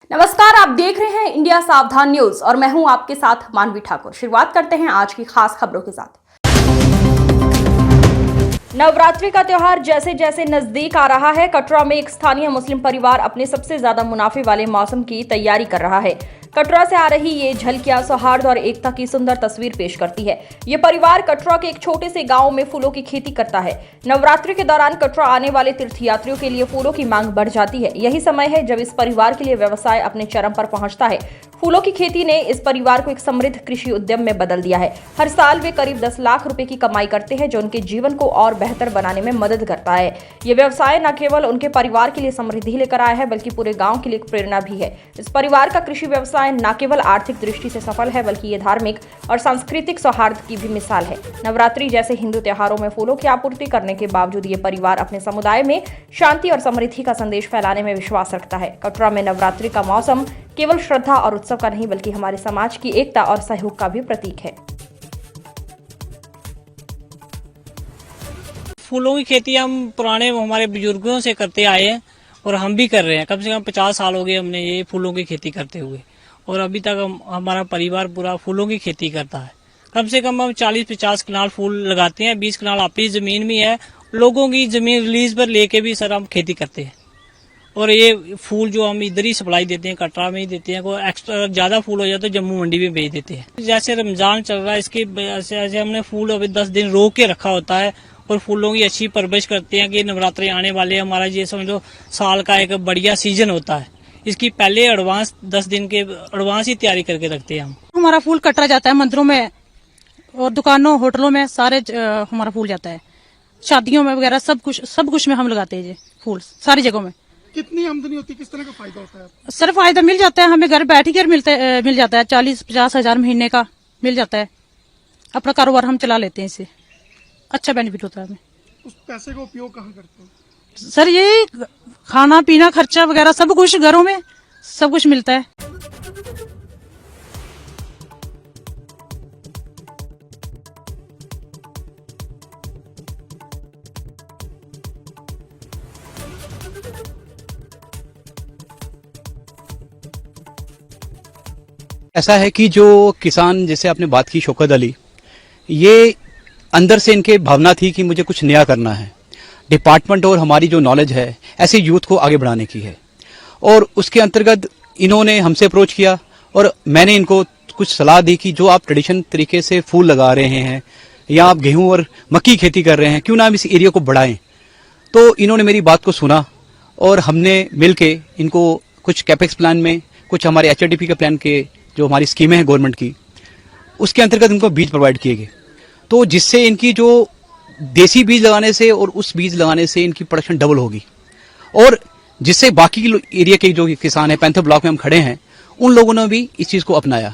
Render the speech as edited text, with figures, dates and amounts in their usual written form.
नमस्कार, आप देख रहे हैं इंडिया सावधान न्यूज और मैं हूं आपके साथ मानवी ठाकुर। शुरुआत करते हैं आज की खास खबरों के साथ। नवरात्रि का त्योहार जैसे जैसे नजदीक आ रहा है, कटरा में एक स्थानीय मुस्लिम परिवार अपने सबसे ज्यादा मुनाफे वाले मौसम की तैयारी कर रहा है। कटरा से आ रही ये झलकियां सौहार्द और एकता की सुंदर तस्वीर पेश करती है। ये परिवार कटरा के एक छोटे से गांव में फूलों की खेती करता है। नवरात्रि के दौरान कटरा आने वाले तीर्थयात्रियों के लिए फूलों की मांग बढ़ जाती है। यही समय है जब इस परिवार के लिए व्यवसाय अपने चरम पर पहुंचता है। फूलों की खेती ने इस परिवार को एक समृद्ध कृषि उद्यम में बदल दिया है। हर साल वे करीब 10 लाख रुपए की कमाई करते हैं, जो उनके जीवन को और बेहतर बनाने में मदद करता है। ये व्यवसाय न केवल उनके परिवार के लिए समृद्धि लेकर आया है, बल्कि पूरे गांव के लिए एक प्रेरणा भी है। इस परिवार का कृषि व्यवसाय न केवल आर्थिक दृष्टि से सफल है, बल्कि ये धार्मिक और सांस्कृतिक सौहार्द की भी मिसाल है। नवरात्रि जैसे हिंदू त्योहारों में फूलों की आपूर्ति करने के बावजूद ये परिवार अपने समुदाय में शांति और समृद्धि का संदेश फैलाने में विश्वास रखता है। कटरा में नवरात्रि का मौसम केवल श्रद्धा और उत्सव का नहीं, बल्कि हमारे समाज की एकता और सहयोग का भी प्रतीक है। फूलों की खेती हम पुराने हमारे बुजुर्गों से करते आए हैं और हम भी कर रहे हैं। कम से कम 50 साल हो गए हमने ये फूलों की खेती करते हुए, और अभी तक हमारा परिवार पूरा फूलों की खेती करता है। कम से कम हम 40-50 कनाल फूल लगाते हैं। 20 कनाल अपनी जमीन भी है, लोगों की जमीन रिलीज पर लेके भी सर हम खेती करते हैं। और ये फूल जो हम इधर ही सप्लाई देते हैं, कटरा में ही देते हैं। कोई एक्स्ट्रा ज्यादा फूल हो जाए तो जम्मू मंडी में भेज देते हैं। जैसे रमजान चल रहा है, इसके ऐसे हमने फूल अभी 10 दिन रोक के रखा होता है और फूलों की अच्छी परवरिश करते हैं कि नवरात्रि आने वाले, हमारा ये समझ लो साल का एक बढ़िया सीजन होता है। इसकी पहले एडवांस 10 दिन के एडवांस ही तैयारी करके रखते हैं हम। हमारा फूल कटरा जाता है मंदिरों में और दुकानों होटलों में, सारे हमारा फूल जाता है। शादियों में वगैरह सब कुछ में हम लगाते हैं ये फूल, सारी जगहों में। कितनी आमदनी होती है, किस तरह का फायदा होता है? सर फायदा मिल जाता है, हमें घर बैठ ही कर मिल जाता है। 40-50 हजार महीने का मिल जाता है। अपना कारोबार हम चला लेते हैं, इससे अच्छा बेनिफिट होता है हमें। उस पैसे का उपयोग कहाँ करते हैं? सर ये खाना पीना खर्चा वगैरह सब कुछ, घरों में सब कुछ मिलता है। ऐसा है कि जो किसान, जैसे आपने बात की शौकत अली, ये अंदर से इनके भावना थी कि मुझे कुछ नया करना है। डिपार्टमेंट और हमारी जो नॉलेज है ऐसे यूथ को आगे बढ़ाने की है, और उसके अंतर्गत इन्होंने हमसे अप्रोच किया और मैंने इनको कुछ सलाह दी कि जो आप ट्रेडिशन तरीके से फूल लगा रहे हैं या आप गेहूं और मक्की खेती कर रहे हैं, क्यों ना हम इस एरिया को बढ़ाएं। तो इन्होंने मेरी बात को सुना और हमने मिलके इनको कुछ कैपेक्स प्लान में, कुछ हमारे HRDP के प्लान के जो हमारी स्कीमें हैं गवर्नमेंट की, उसके अंतर्गत इनको बीज प्रोवाइड किए गए। तो जिससे इनकी जो देसी बीज लगाने से और उस बीज लगाने से इनकी प्रोडक्शन डबल होगी, और जिससे बाकी एरिया के जो किसान हैं, पैंथर ब्लॉक में हम खड़े हैं, उन लोगों ने भी इस चीज को अपनाया।